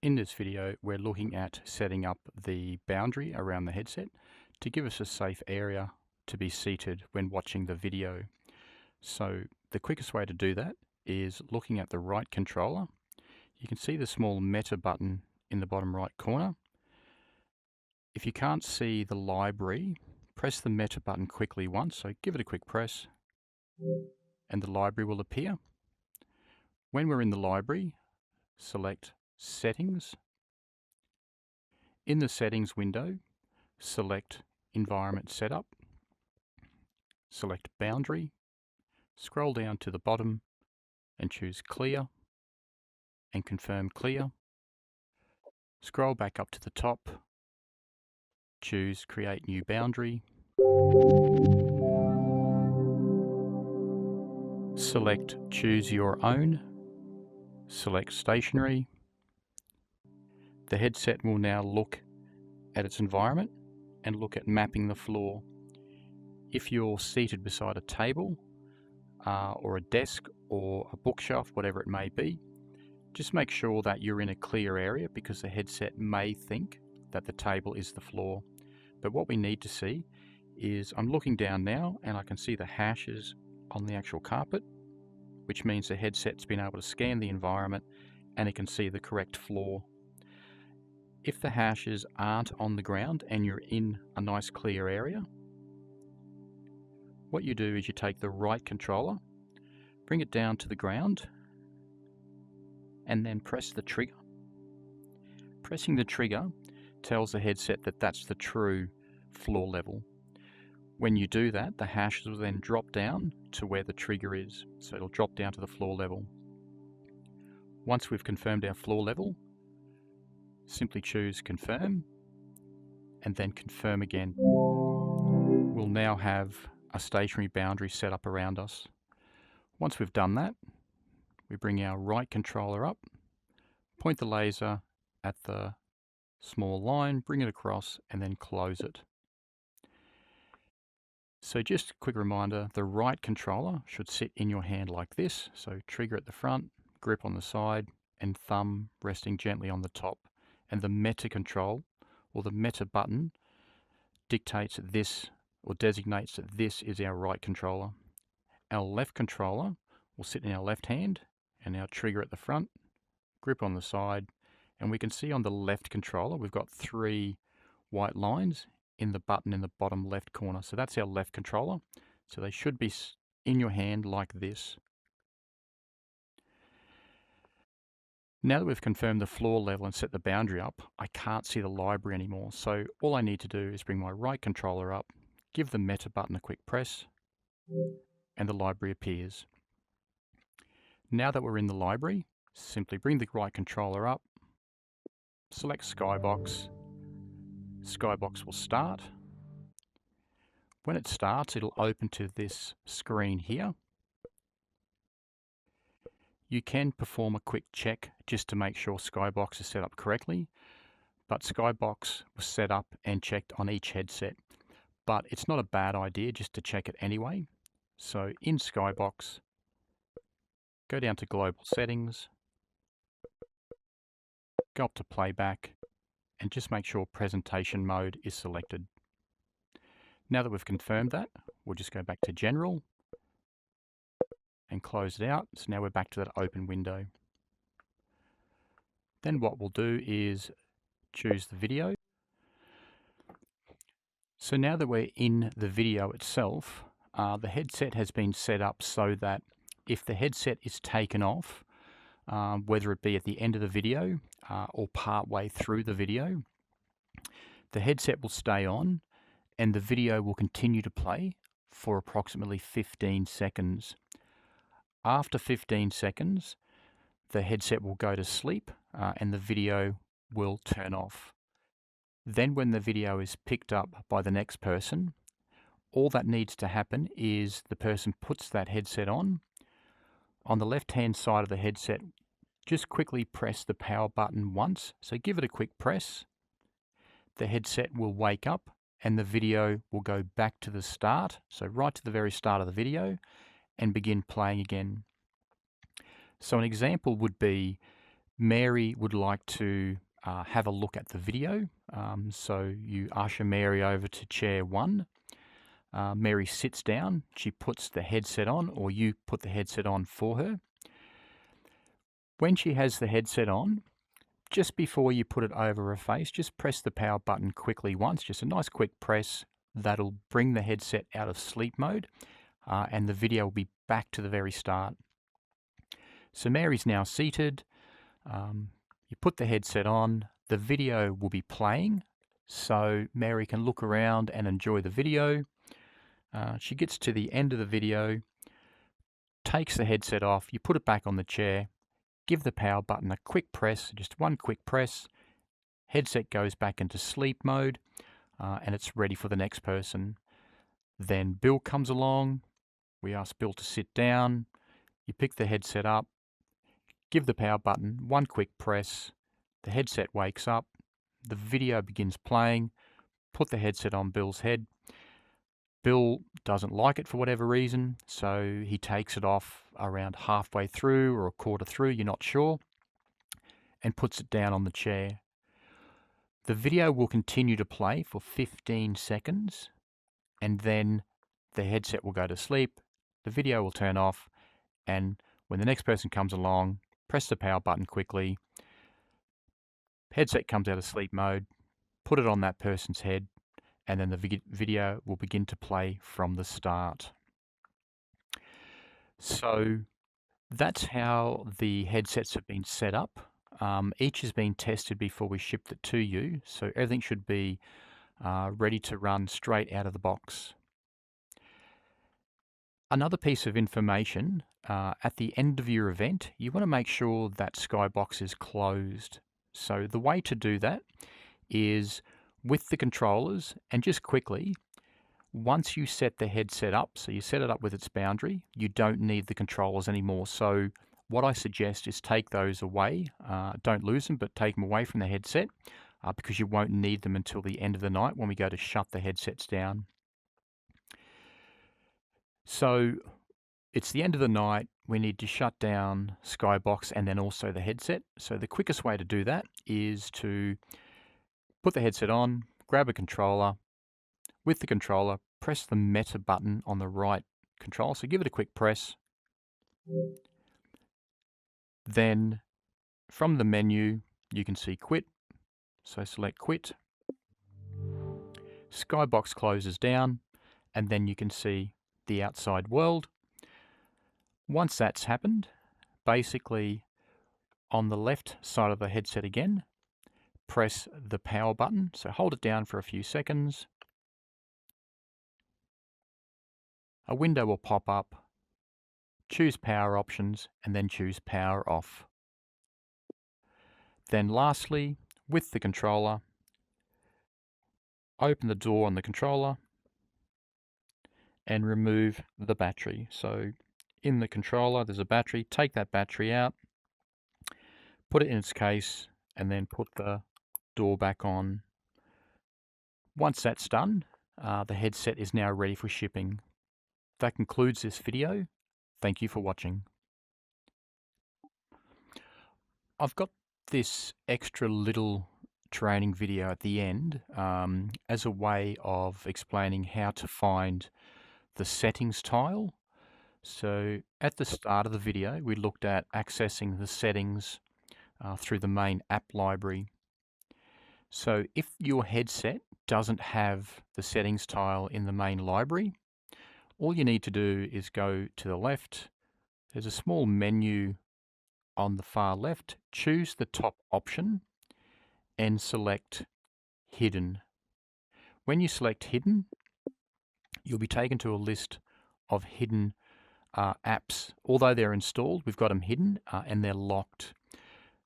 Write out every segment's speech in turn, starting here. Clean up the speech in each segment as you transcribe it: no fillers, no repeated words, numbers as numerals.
In this video, we're looking at setting up the boundary around the headset to give us a safe area to be seated when watching the video. So the quickest way to do that is looking at the right controller. You can see the small Meta button in the bottom right corner. If you can't see the library, press the Meta button quickly once, so give it a quick press and the library will appear. When we're in the library, select Settings. In the Settings window, select Environment Setup, select Boundary, scroll down to the bottom and choose Clear and confirm Clear. Scroll back up to the top, choose Create New Boundary, select Choose Your Own, select Stationary. The headset will now look at its environment and look at mapping the floor. If you're seated beside a table or a desk or a bookshelf, whatever it may be, just make sure that you're in a clear area because the headset may think that the table is the floor. But what we need to see is I'm looking down now and I can see the hashes on the actual carpet, which means the headset's been able to scan the environment and it can see the correct floor. If the hashes aren't on the ground and you're in a nice clear area, what you do is you take the right controller, bring it down to the ground, and then press the trigger. Pressing the trigger tells the headset that that's the true floor level. When you do that, the hashes will then drop down to where the trigger is. So it'll drop down to the floor level. Once we've confirmed our floor level, simply choose Confirm and then confirm again. We'll now have a stationary boundary set up around us. Once we've done that, we bring our right controller up, point the laser at the small line, bring it across, and then close it. So just a quick reminder, the right controller should sit in your hand like this. So trigger at the front, grip on the side, and thumb resting gently on the top. And the Meta control, or the Meta button, dictates this, or designates that this is our right controller. Our left controller will sit in our left hand, and our trigger at the front, grip on the side, and we can see on the left controller we've got 3 white lines in the button in the bottom left corner. So that's our left controller. So they should be in your hand like this. Now that we've confirmed the floor level and set the boundary up, I can't see the library anymore. So all I need to do is bring my right controller up, give the Meta button a quick press, and the library appears. Now that we're in the library, simply bring the right controller up, select Skybox. Skybox will start. When it starts, it'll open to this screen here. You can perform a quick check just to make sure Skybox is set up correctly, but Skybox was set up and checked on each headset. But it's not a bad idea just to check it anyway. So in Skybox, go down to Global Settings, go up to Playback, and just make sure Presentation Mode is selected. Now that we've confirmed that, we'll just go back to General and close it out. So now we're back to that open window. Then what we'll do is choose the video. So now that we're in the video itself, the headset has been set up so that if the headset is taken off, whether it be at the end of the video or part way through the video, the headset will stay on and the video will continue to play for approximately 15 seconds. After 15 seconds, the headset will go to sleep and the video will turn off. Then when the video is picked up by the next person, all that needs to happen is the person puts that headset on. On the left-hand side of the headset, just quickly press the power button once. So give it a quick press. The headset will wake up and the video will go back to the start, so right to the very start of the video, and begin playing again. So an example would be Mary would like to have a look at the video. So you usher Mary over to chair 1. Mary sits down, she puts the headset on, or you put the headset on for her. When she has the headset on, just before you put it over her face, just press the power button quickly once, just a nice quick press. That'll bring the headset out of sleep mode, and the video will be back to the very start. So Mary's now seated. You put the headset on, the video will be playing, so Mary can look around and enjoy the video. She gets to the end of the video, takes the headset off, you put it back on the chair, give the power button a quick press, just one quick press, headset goes back into sleep mode, and it's ready for the next person. Then Bill comes along, we ask Bill to sit down, you pick the headset up, give the power button one quick press, the headset wakes up, the video begins playing, put the headset on Bill's head. Bill doesn't like it for whatever reason, so he takes it off around halfway through or a quarter through, you're not sure, and puts it down on the chair. The video will continue to play for 15 seconds, and then the headset will go to sleep, the video will turn off, and when the next person comes along, press the power button quickly, headset comes out of sleep mode, put it on that person's head, and then the video will begin to play from the start. So that's how the headsets have been set up. Each has been tested before we shipped it to you, so everything should be ready to run straight out of the box. Another piece of information, at the end of your event, you want to make sure that Skybox is closed. So the way to do that is with the controllers, and just quickly, once you set the headset up, so you set it up with its boundary, you don't need the controllers anymore. So what I suggest is take those away. Don't lose them, but take them away from the headset because you won't need them until the end of the night when we go to shut the headsets down. So it's the end of the night, we need to shut down Skybox and then also the headset. So the quickest way to do that is to put the headset on, grab a controller. With the controller, press the Meta button on the right control. So give it a quick press. Then from the menu, you can see quit. So select quit. Skybox closes down, and then you can see the outside world. Once that's happened, basically on the left side of the headset again, press the power button. So hold it down for a few seconds. A window will pop up. Choose power options and then choose power off. Then lastly, with the controller, open the door on the controller and remove the battery. So in the controller there's a battery, take that battery out, put it in its case, and then put the door back on. Once that's done, the headset is now ready for shipping. That concludes this video. Thank you for watching. I've got this extra little training video at the end as a way of explaining how to find the settings tile. So at the start of the video, we looked at accessing the settings through the main app library. So if your headset doesn't have the settings tile in the main library, all you need to do is go to the left. There's a small menu on the far left. Choose the top option and select Hidden. When you select Hidden, you'll be taken to a list of hidden apps. Although they're installed, we've got them hidden and they're locked.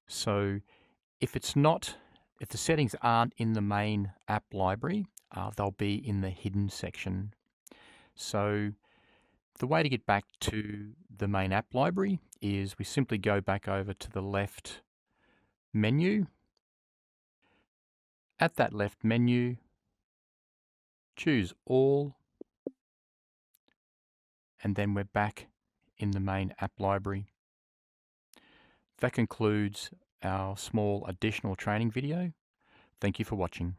So if the settings aren't in the main app library, they'll be in the hidden section. So the way to get back to the main app library is we simply go back over to the left menu. At that left menu, choose All, and then we're back in the main app library. That concludes our small additional training video. Thank you for watching.